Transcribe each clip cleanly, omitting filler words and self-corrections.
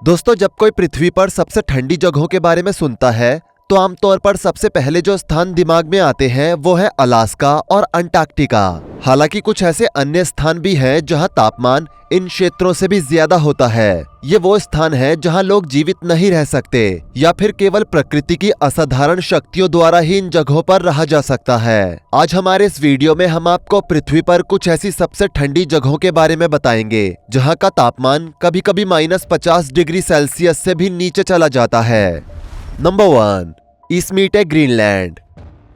दोस्तों, जब कोई पृथ्वी पर सबसे ठंडी जगहों के बारे में सुनता है तो आमतौर पर सबसे पहले जो स्थान दिमाग में आते हैं वो है अलास्का और अंटार्कटिका। हालांकि कुछ ऐसे अन्य स्थान भी हैं जहां तापमान इन क्षेत्रों से भी ज्यादा होता है। ये वो स्थान है जहां लोग जीवित नहीं रह सकते या फिर केवल प्रकृति की असाधारण शक्तियों द्वारा ही इन जगहों पर रहा जा सकता है। आज हमारे इस वीडियो में हम आपको पृथ्वी पर कुछ ऐसी सबसे ठंडी जगहों के बारे में बताएंगे जहां का तापमान कभी कभी -50 डिग्री सेल्सियस से भी नीचे चला जाता है। Number 1, इस्मीटे Greenland.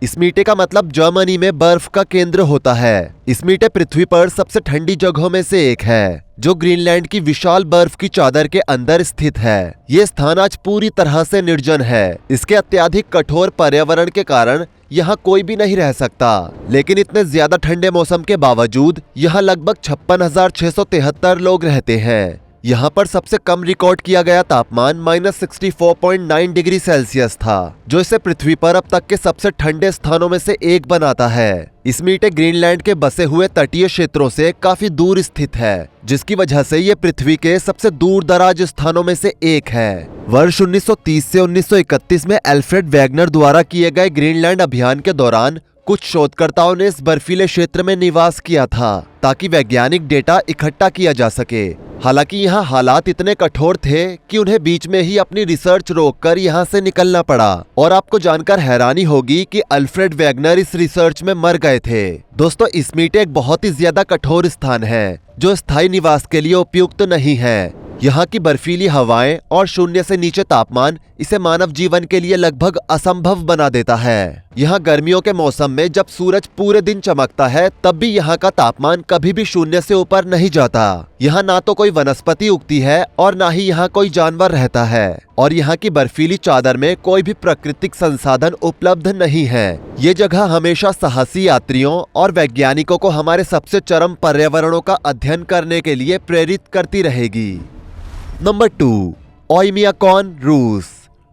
इस्मीटे का मतलब जर्मनी में बर्फ का केंद्र होता है। इस्मीटे पृथ्वी पर सबसे ठंडी जगहों में से एक है जो ग्रीनलैंड की विशाल बर्फ की चादर के अंदर स्थित है। ये स्थान आज पूरी तरह से निर्जन है। इसके अत्यधिक कठोर पर्यावरण के कारण यहाँ कोई भी नहीं रह सकता। लेकिन इतने ज्यादा ठंडे मौसम के बावजूद यहाँ लगभग 56,673 लोग रहते हैं। यहाँ पर सबसे कम रिकॉर्ड किया गया तापमान -64.9 डिग्री सेल्सियस था, जो इसे पृथ्वी पर अब तक के सबसे ठंडे स्थानों में से एक बनाता है। इस्मीटे ग्रीनलैंड के बसे हुए तटीय क्षेत्रों से काफी दूर स्थित है, जिसकी वजह से ये पृथ्वी के सबसे दूर दराज स्थानों में से एक है। वर्ष 1930 से 1931 में अल्फ्रेड वैगनर द्वारा किए गए ग्रीनलैंड अभियान के दौरान कुछ शोधकर्ताओं ने इस बर्फीले क्षेत्र में निवास किया था ताकि वैज्ञानिक डेटा इकट्ठा किया जा सके। हालांकि यहाँ हालात इतने कठोर थे कि उन्हें बीच में ही अपनी रिसर्च रोककर यहाँ से निकलना पड़ा। और आपको जानकर हैरानी होगी कि अल्फ्रेड वैगनर इस रिसर्च में मर गए थे। दोस्तों, इस्मीटे एक बहुत ही ज्यादा कठोर स्थान है जो स्थायी निवास के लिए उपयुक्त नहीं है। यहाँ की बर्फीली हवाएं और शून्य से नीचे तापमान इसे मानव जीवन के लिए लगभग असंभव बना देता है। यहाँ गर्मियों के मौसम में जब सूरज पूरे दिन चमकता है तब भी यहाँ का तापमान कभी भी शून्य से ऊपर नहीं जाता। यहाँ ना तो कोई वनस्पति उगती है और ना ही यहाँ कोई जानवर रहता है। और यहाँ की बर्फीली चादर में कोई भी प्राकृतिक संसाधन उपलब्ध नहीं है। ये जगह हमेशा साहसी यात्रियों और वैज्ञानिकों को हमारे सबसे चरम पर्यावरणों का अध्ययन करने के लिए प्रेरित करती रहेगी। नंबर 2, ओयमियाकॉन,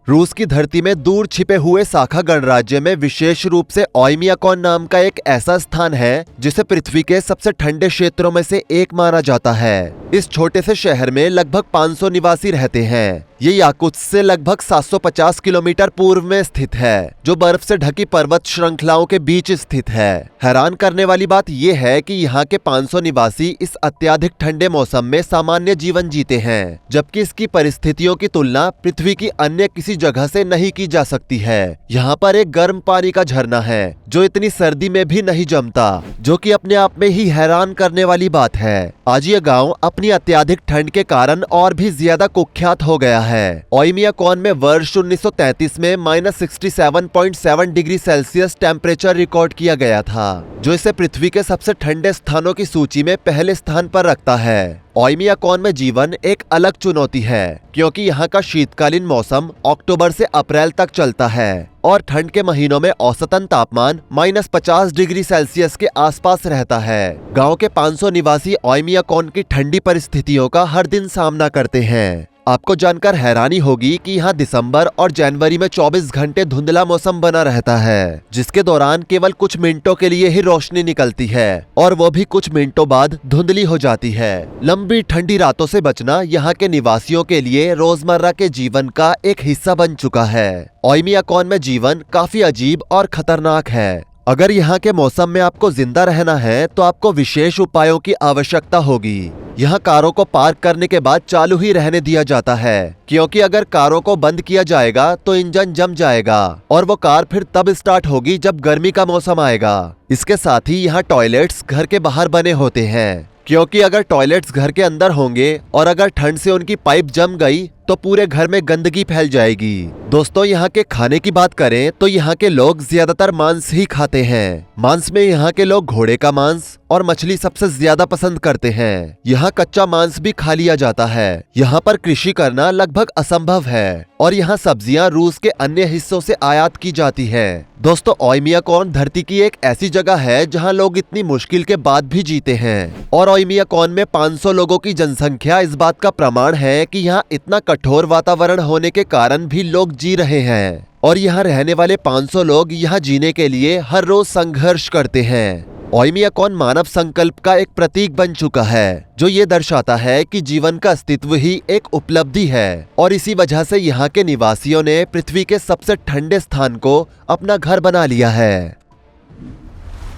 रूस की धरती में दूर छिपे हुए शाखा गणराज्य में विशेष रूप से ओयमियाकॉन नाम का एक ऐसा स्थान है जिसे पृथ्वी के सबसे ठंडे क्षेत्रों में से एक माना जाता है। इस छोटे से शहर में लगभग 500 निवासी रहते हैं। ये याकुत्स्क से लगभग 750 किलोमीटर पूर्व में स्थित है, जो बर्फ से ढकी पर्वत श्रृंखलाओं के बीच स्थित है। हैरान करने वाली बात यह है कि यहाँ के 500 निवासी इस अत्यधिक ठंडे मौसम में सामान्य जीवन जीते हैं, जबकि इसकी परिस्थितियों की तुलना पृथ्वी की अन्य किसी जगह से नहीं की जा सकती है। यहाँ पर एक गर्म पानी का झरना है जो इतनी सर्दी में भी नहीं जमता, जो कि अपने आप में ही हैरान करने वाली बात है। आज ये गाँव अपनी अत्यधिक ठंड के कारण और भी ज्यादा कुख्यात हो गया है। ओयमियाकॉन में वर्ष 1933 में -67.7 डिग्री सेल्सियस टेम्परेचर रिकॉर्ड किया गया था, जो इसे पृथ्वी के सबसे ठंडे स्थानों की सूची में पहले स्थान पर रखता है। ओयमियाकॉन में जीवन एक अलग चुनौती है क्योंकि यहाँ का शीतकालीन मौसम अक्टूबर से अप्रैल तक चलता है और ठंड के महीनों में औसतन तापमान -50 डिग्री सेल्सियस के आसपास रहता है। गांव के 500 निवासी ओयमियाकॉन की ठंडी परिस्थितियों का हर दिन सामना करते हैं। आपको जानकर हैरानी होगी कि यहाँ दिसंबर और जनवरी में 24 घंटे धुंधला मौसम बना रहता है, जिसके दौरान केवल कुछ मिनटों के लिए ही रोशनी निकलती है और वो भी कुछ मिनटों बाद धुंधली हो जाती है। लंबी ठंडी रातों से बचना यहाँ के निवासियों के लिए रोजमर्रा के जीवन का एक हिस्सा बन चुका है। ओयमियाकॉन में जीवन काफी अजीब और खतरनाक है। अगर यहाँ के मौसम में आपको जिंदा रहना है तो आपको विशेष उपायों की आवश्यकता होगी। यहाँ कारों को पार्क करने के बाद चालू ही रहने दिया जाता है, क्योंकि अगर कारों को बंद किया जाएगा तो इंजन जम जाएगा और वो कार फिर तब स्टार्ट होगी जब गर्मी का मौसम आएगा। इसके साथ ही यहाँ टॉयलेट्स घर के बाहर बने होते हैं, क्योंकि अगर टॉयलेट्स घर के अंदर होंगे और अगर ठंड से उनकी पाइप जम गई तो पूरे घर में गंदगी फैल जाएगी। दोस्तों, यहाँ के खाने की बात करें तो यहाँ के लोग ज्यादातर मांस ही खाते हैं। मांस में यहाँ के लोग घोड़े का मांस और मछली सबसे ज्यादा पसंद करते हैं। यहाँ कच्चा मांस भी खा लिया जाता है। यहाँ पर कृषि करना लगभग असंभव है और यहाँ सब्जियां रूस के अन्य हिस्सों से आयात की जाती है। दोस्तों, ओयमियाकॉन धरती की एक ऐसी जगह है जहाँ लोग इतनी मुश्किल के बाद भी जीते हैं और ओयमियाकॉन में 500 लोगों की जनसंख्या इस बात का प्रमाण है कि यहाँ इतना कठोर वातावरण होने के कारण भी लोग जी रहे हैं और यहाँ रहने वाले 500 लोग यहाँ जीने के लिए हर रोज संघर्ष करते हैं। ओयमियाकॉन मानव संकल्प का एक प्रतीक बन चुका है, जो ये दर्शाता है कि जीवन का अस्तित्व ही एक उपलब्धि है और इसी वजह से यहाँ के निवासियों ने पृथ्वी के सबसे ठंडे स्थान को अपना घर बना लिया है।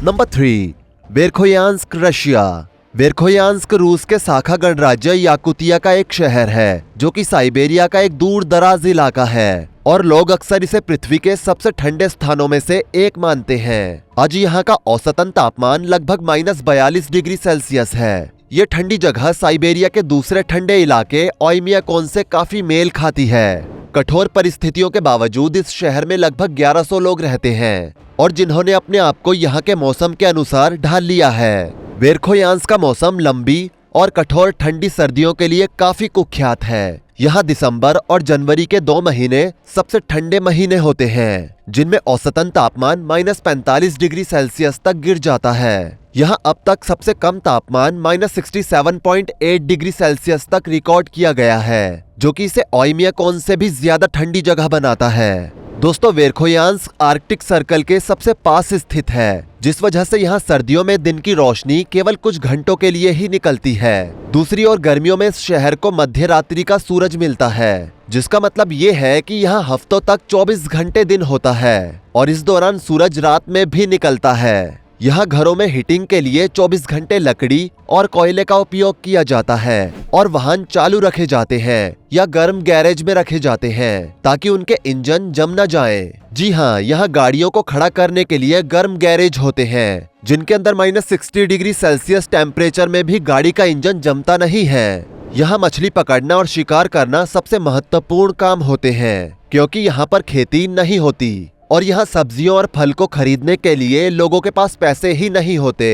Number 3, वेरखोयांस्क, Russia. वेरखोयांस्क रूस के शाखा गणराज्य याकुतिया का एक शहर है, जो कि साइबेरिया का एक दूर दराज इलाका है और लोग अक्सर इसे पृथ्वी के सबसे ठंडे स्थानों में से एक मानते हैं। आज यहाँ का औसतन तापमान लगभग -42 डिग्री सेल्सियस है। ये ठंडी जगह साइबेरिया के दूसरे ठंडे इलाके ओयमियाकॉन से काफी मेल खाती है। कठोर परिस्थितियों के बावजूद इस शहर में लगभग 1100 लोग रहते हैं और जिन्होंने अपने आप को यहाँ के मौसम के अनुसार ढाल लिया है। वेरखोयांस्क का मौसम लंबी और कठोर ठंडी सर्दियों के लिए काफी कुख्यात है। यहाँ दिसंबर और जनवरी के 2 महीने सबसे ठंडे महीने होते हैं, जिनमें औसतन तापमान -45 डिग्री सेल्सियस तक गिर जाता है। यहाँ अब तक सबसे कम तापमान -67.8 डिग्री सेल्सियस तक रिकॉर्ड किया गया है, जो कि इसे ओयमियाकॉन से भी ज्यादा ठंडी जगह बनाता है। दोस्तों, वेरखोयांस्क आर्कटिक सर्कल के सबसे पास स्थित है, जिस वजह से यहाँ सर्दियों में दिन की रोशनी केवल कुछ घंटों के लिए ही निकलती है। दूसरी ओर गर्मियों में इस शहर को मध्य रात्रि का सूरज मिलता है, जिसका मतलब ये है कि यहाँ हफ्तों तक 24 घंटे दिन होता है और इस दौरान सूरज रात में भी निकलता है। यहाँ घरों में हीटिंग के लिए 24 घंटे लकड़ी और कोयले का उपयोग किया जाता है और वाहन चालू रखे जाते हैं या गर्म गैरेज में रखे जाते हैं ताकि उनके इंजन जम न जाएं। जी हाँ, यहाँ गाड़ियों को खड़ा करने के लिए गर्म गैरेज होते हैं, जिनके अंदर -60 डिग्री सेल्सियस टेम्परेचर में भी गाड़ी का इंजन जमता नहीं है। यहाँ मछली पकड़ना और शिकार करना सबसे महत्वपूर्ण काम होते हैं, क्योंकि यहाँ पर खेती नहीं होती और यहाँ सब्जियों और फल को खरीदने के लिए लोगों के पास पैसे ही नहीं होते।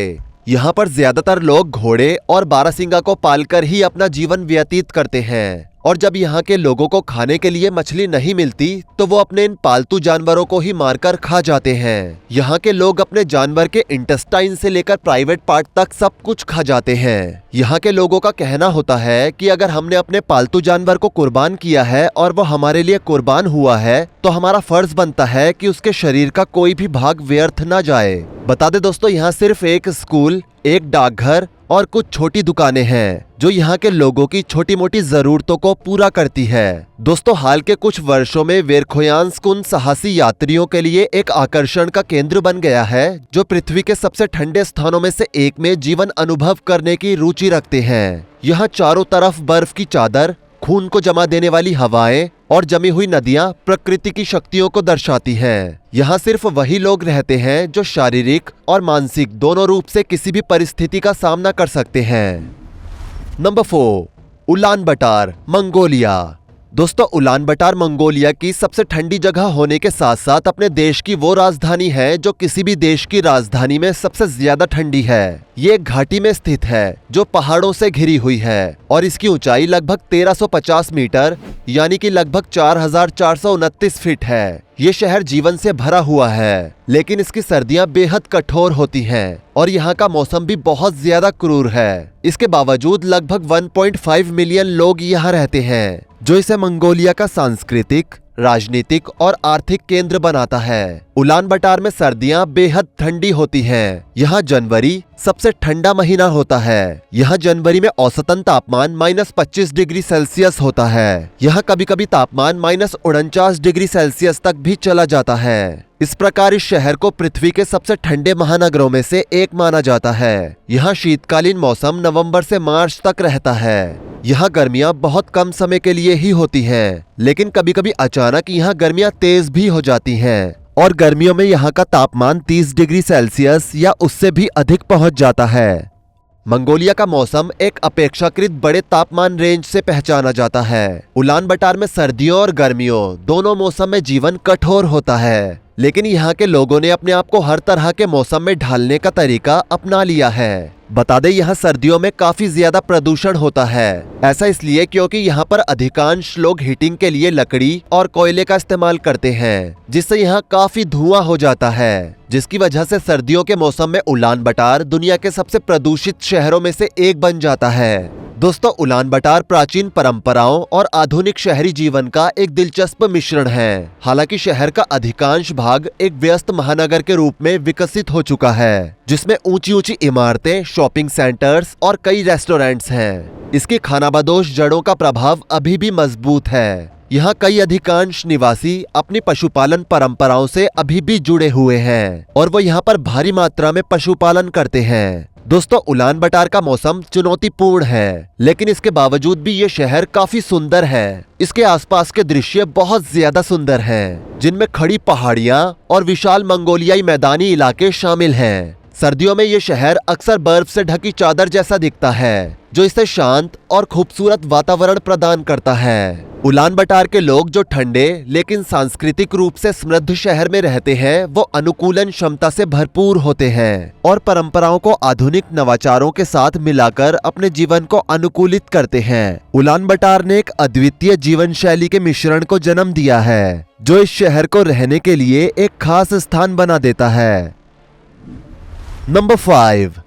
यहाँ पर ज्यादातर लोग घोड़े और बारहसिंगा को पालकर ही अपना जीवन व्यतीत करते हैं और जब यहाँ के लोगों को खाने के लिए मछली नहीं मिलती तो वो अपने इन पालतू जानवरों को ही मारकर खा जाते हैं। यहाँ के लोग अपने जानवर के इंटेस्टाइन से लेकर प्राइवेट पार्ट तक सब कुछ खा जाते हैं। यहाँ के लोगों का कहना होता है कि अगर हमने अपने पालतू जानवर को कुर्बान किया है और वो हमारे लिए कुर्बान हुआ है तो हमारा फर्ज बनता है कि उसके शरीर का कोई भी भाग व्यर्थ न जाए। बता दे दोस्तों, यहाँ सिर्फ एक स्कूल, एक डाकघर और कुछ छोटी दुकानें हैं जो यहाँ के लोगों की छोटी मोटी जरूरतों को पूरा करती है। दोस्तों, हाल के कुछ वर्षों में वेरखोयांस्क उन साहसी यात्रियों के लिए एक आकर्षण का केंद्र बन गया है जो पृथ्वी के सबसे ठंडे स्थानों में से एक में जीवन अनुभव करने की रुचि रखते हैं। यहाँ चारों तरफ बर्फ की चादर, खून को जमा देने वाली हवाएं और जमी हुई नदियां प्रकृति की शक्तियों को दर्शाती हैं। यहाँ सिर्फ वही लोग रहते हैं जो शारीरिक और मानसिक दोनों रूप से किसी भी परिस्थिति का सामना कर सकते हैं। नंबर 4, उलानबाटर, मंगोलिया। दोस्तों, उलानबाटर मंगोलिया की सबसे ठंडी जगह होने के साथ साथ अपने देश की वो राजधानी है जो किसी भी देश की राजधानी में सबसे ज्यादा ठंडी है। ये एक घाटी में स्थित है जो पहाड़ों से घिरी हुई है और इसकी ऊंचाई लगभग 1350 मीटर यानी कि लगभग 4429 फीट है। ये शहर जीवन से भरा हुआ है, लेकिन इसकी सर्दियां बेहद कठोर होती हैं और यहाँ का मौसम भी बहुत ज्यादा क्रूर है। इसके बावजूद लगभग 1.5 मिलियन लोग यहाँ रहते हैं, जो इसे मंगोलिया का सांस्कृतिक, राजनीतिक और आर्थिक केंद्र बनाता है। उलानबाटर में सर्दियां बेहद ठंडी होती हैं। यहाँ जनवरी सबसे ठंडा महीना होता है। यहाँ जनवरी में औसतन तापमान -25 डिग्री सेल्सियस होता है। यहाँ कभी कभी तापमान -49 डिग्री सेल्सियस तक भी चला जाता है। इस प्रकार इस शहर को पृथ्वी के सबसे ठंडे महानगरों में से एक माना जाता है। यहाँ शीतकालीन मौसम नवंबर से मार्च तक रहता है। यहाँ गर्मियाँ बहुत कम समय के लिए ही होती हैं, लेकिन कभी कभी अचानक यहाँ गर्मियाँ तेज भी हो जाती हैं और गर्मियों में यहाँ का तापमान 30 डिग्री सेल्सियस या उससे भी अधिक पहुँच जाता है। मंगोलिया का मौसम एक अपेक्षाकृत बड़े तापमान रेंज से पहचाना जाता है। उलानबाटर में सर्दियों और गर्मियों दोनों मौसम में जीवन कठोर होता है, लेकिन यहाँ के लोगों ने अपने आप को हर तरह के मौसम में ढालने का तरीका अपना लिया है। बता दें, यहाँ सर्दियों में काफी ज्यादा प्रदूषण होता है। ऐसा इसलिए क्योंकि यहाँ पर अधिकांश लोग हीटिंग के लिए लकड़ी और कोयले का इस्तेमाल करते हैं, जिससे यहाँ काफी धुआं हो जाता है। जिसकी वजह से सर्दियों के मौसम में उलान बटार दुनिया के सबसे प्रदूषित शहरों में से एक बन जाता है। दोस्तों, उलान बटार प्राचीन परंपराओं और आधुनिक शहरी जीवन का एक दिलचस्प मिश्रण है। हालांकि शहर का अधिकांश भाग एक व्यस्त महानगर के रूप में विकसित हो चुका है, जिसमें ऊंची ऊंची इमारतें, शॉपिंग सेंटर्स और कई रेस्टोरेंट्स हैं। इसकी खानाबदोश जड़ों का प्रभाव अभी भी मजबूत है। यहाँ कई अधिकांश निवासी अपनी पशुपालन परंपराओं से अभी भी जुड़े हुए हैं और वो यहाँ पर भारी मात्रा में पशुपालन करते हैं। दोस्तों, उलान बटार का मौसम चुनौतीपूर्ण है, लेकिन इसके बावजूद भी ये शहर काफी सुंदर है। इसके आसपास के दृश्य बहुत ज्यादा सुंदर हैं, जिनमें खड़ी पहाड़ियाँ और विशाल मंगोलियाई मैदानी इलाके शामिल हैं। सर्दियों में ये शहर अक्सर बर्फ से ढकी चादर जैसा दिखता है, जो इसे शांत और खूबसूरत वातावरण प्रदान करता है। उलान बटार के लोग जो ठंडे लेकिन सांस्कृतिक रूप से समृद्ध शहर में रहते हैं, वो अनुकूलन क्षमता से भरपूर होते हैं और परंपराओं को आधुनिक नवाचारों के साथ मिलाकर अपने जीवन को अनुकूलित करते हैं। उलान बटार ने एक अद्वितीय जीवन शैली के मिश्रण को जन्म दिया है, जो इस शहर को रहने के लिए एक खास स्थान बना देता है। नंबर 5,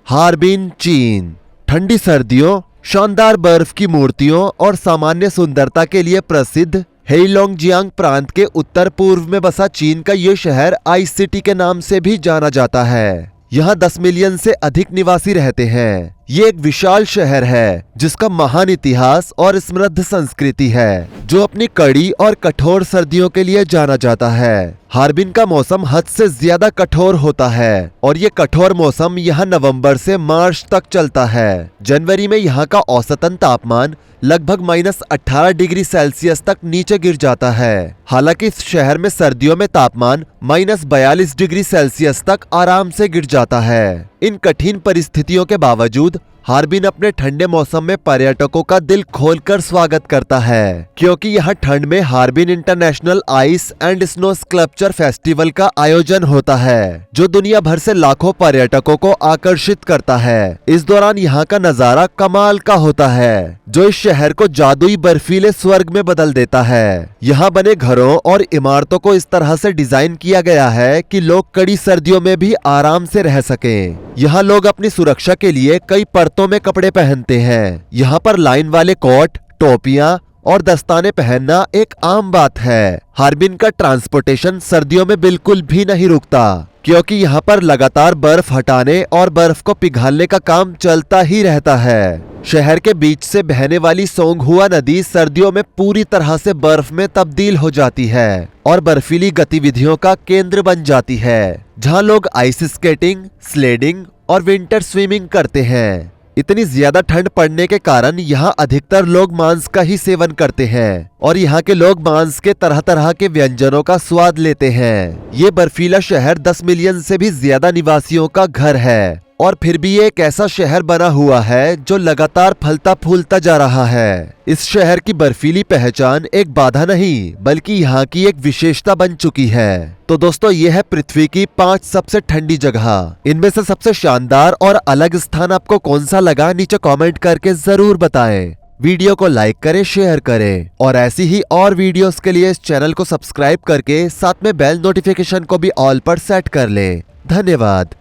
हार्बिन, चीन। ठंडी सर्दियों, शानदार बर्फ की मूर्तियों और सामान्य सुंदरता के लिए प्रसिद्ध हेइलोंगजियांग प्रांत के उत्तर पूर्व में बसा चीन का ये शहर आइस सिटी के नाम से भी जाना जाता है। यहाँ 10 मिलियन से अधिक निवासी रहते हैं। ये एक विशाल शहर है जिसका महान इतिहास और समृद्ध संस्कृति है, जो अपनी कड़ी और कठोर सर्दियों के लिए जाना जाता है। हार्बिन का मौसम हद से ज्यादा कठोर होता है और ये कठोर मौसम यहाँ नवंबर से मार्च तक चलता है। जनवरी में यहाँ का औसतन तापमान लगभग -18 डिग्री सेल्सियस तक नीचे गिर जाता है। हालांकि इस शहर में सर्दियों में तापमान -42 डिग्री सेल्सियस तक आराम से गिर जाता है। इन कठिन परिस्थितियों के बावजूद हार्बिन अपने ठंडे मौसम में पर्यटकों का दिल खोलकर स्वागत करता है, क्योंकि यहाँ ठंड में Harbin international ice and snow sculpture festival का आयोजन होता है, जो दुनिया भर से लाखों पर्यटकों को आकर्षित करता है। इस दौरान यहाँ का नजारा कमाल का होता है, जो इस शहर को जादुई बर्फीले स्वर्ग में बदल देता है। यहाँ बने घरों और इमारतों को इस तरह से डिजाइन किया गया है कि लोग कड़ी सर्दियों में भी आराम से रह सकें। यहाँ लोग अपनी सुरक्षा के लिए कई परतों में कपड़े पहनते हैं। यहाँ पर लाइन वाले कोट, टोपियां और दस्ताने पहनना एक आम बात है। हार्बिन का ट्रांसपोर्टेशन सर्दियों में बिल्कुल भी नहीं रुकता, क्योंकि यहाँ पर लगातार बर्फ हटाने और बर्फ को पिघालने का काम चलता ही रहता है। शहर के बीच से बहने वाली सोंगहुआ नदी सर्दियों में पूरी तरह से बर्फ में तब्दील हो जाती है और बर्फीली गतिविधियों का केंद्र बन जाती है, जहाँ लोग आइस स्केटिंग, स्लेडिंग और विंटर स्विमिंग करते हैं। इतनी ज्यादा ठंड पड़ने के कारण यहाँ अधिकतर लोग मांस का ही सेवन करते हैं और यहाँ के लोग मांस के तरह तरह के व्यंजनों का स्वाद लेते हैं। ये बर्फीला शहर 10 मिलियन से भी ज्यादा निवासियों का घर है और फिर भी ये एक ऐसा शहर बना हुआ है जो लगातार फलता फूलता जा रहा है। इस शहर की बर्फीली पहचान एक बाधा नहीं, बल्कि यहाँ की एक विशेषता बन चुकी है। तो दोस्तों, ये है पृथ्वी की 5 सबसे ठंडी जगह। इनमें से सबसे शानदार और अलग स्थान आपको कौन सा लगा, नीचे कमेंट करके जरूर बताएं। वीडियो को लाइक करें, शेयर करें और ऐसी ही और वीडियोस के लिए इस चैनल को सब्सक्राइब करके साथ में बेल नोटिफिकेशन को भी ऑल पर सेट कर लें। धन्यवाद।